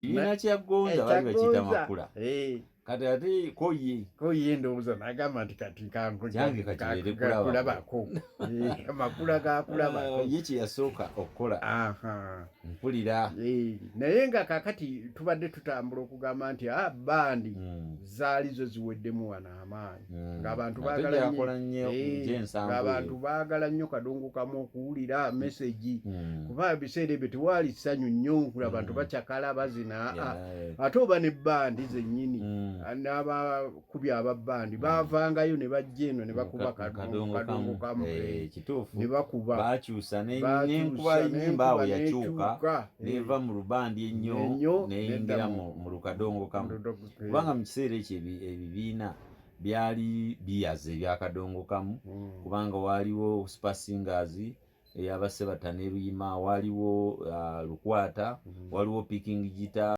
Kibiina kya Gonza baali bakiyita Makula. Kati ate koye ndowooza n'agamba nti kati kyange kati kulabako Makula gakulabako ye kye yasooka okukola mpulira. Naye nga kaakati tubadde tutambula okugamba nti bandi zaali zo ziweddemu wano amaanyi ng'abantu baagala nnyo kadongo kamu okuwulira meseji kuba biseera ebyo tewaali ssanyu nnyo abantu bakyakala bazina ate oba ne bandi zennyini n'abakubi ababbandi baavangayo ne bajja eno ne bakuba kadongo kamu kituufu ne bakuba baakyusa n'enkuba y'ennyimba awo yakyuka n'eva mu lubandi ennyo n'eyingira mu lukadongo kamu kubanga mu kiseera ekyo ebibiina byali biyaze ebyakadongo kamu kubanga waaliwo Super Singers ey'Abasebata ne Luyima, waaliwo Lukwata, waliwo Picking Guitar.